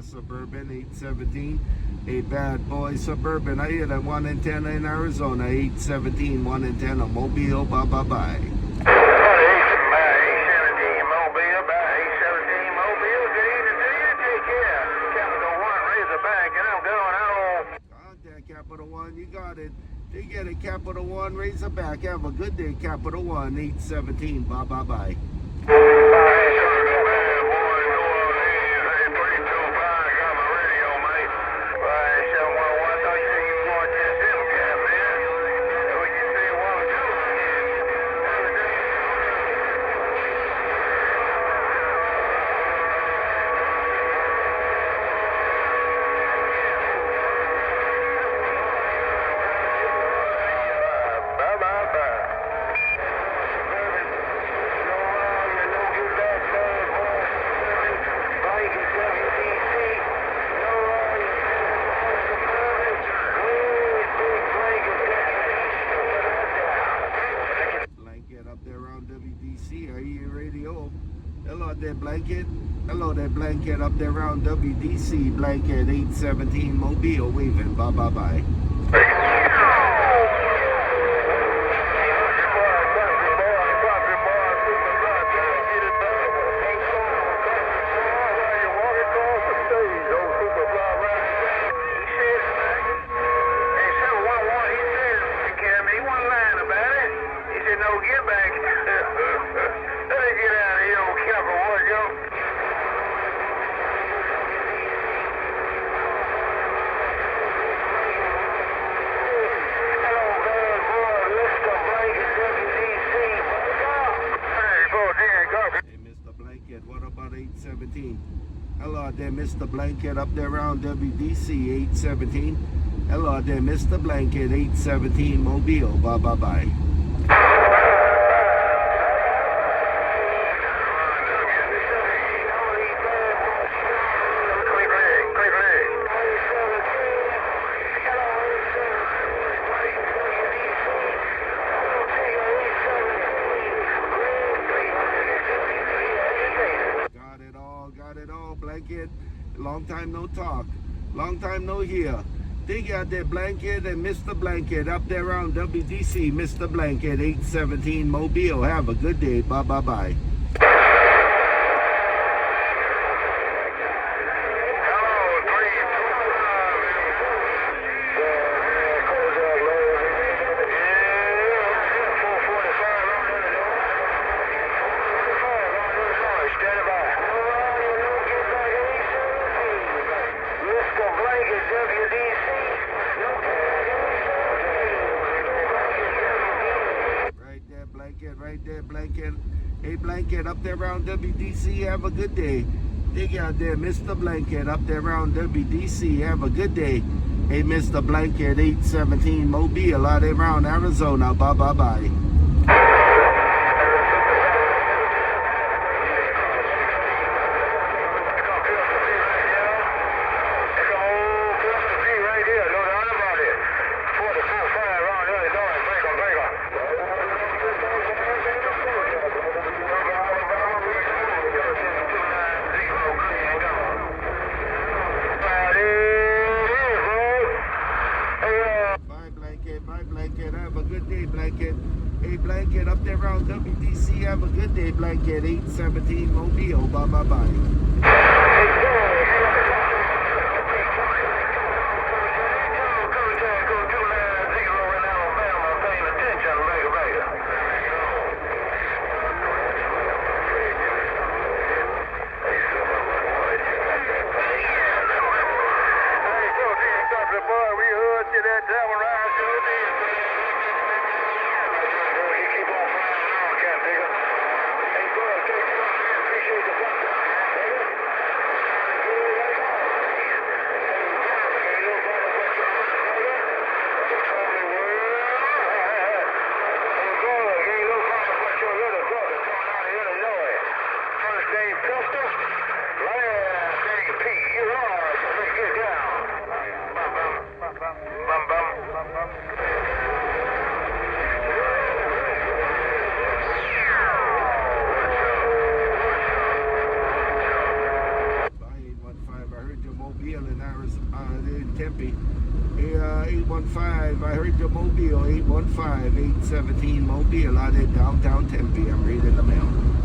Suburban 817. A bad boy Suburban. I hit a 1 in 10 in Arizona. 817, 1 in 10 a Mobile. Bye bye bye. Capital One, you got it. They get it, Capital One, Razorback. Have a good day, Capital One, 817. Bye bye bye. Hello there, Blanket. Hello there, Blanket up there around WDC. Blanket 817 Mobile waving. Bye bye bye. What about 817? Hello there, Mr. Blanket up there around WDC 817. Hello there, Mr. Blanket 817 Mobile. Bye bye bye. Blanket, long time no talk, long time no hear. They got their Blanket and Mr. Blanket up there around WDC, Mr. Blanket 817 Mobile. Have a good day. Bye bye bye. Right there, Blanket. Hey, Blanket up there around WDC. Have a good day. They got there, Mr. Blanket up there around WDC. Have a good day. Hey, Mr. Blanket 817 Mobile out there around Arizona. Bye bye bye. Blanket, have a good day, Blanket. Hey, Blanket, up there around WDC, have a good day, Blanket. 817 Mobile, bye bye bye. Bum, bum, bum, bum. 815. I heard your Mobile. 815-817 Mobile out in downtown Tempe. I'm reading the mail.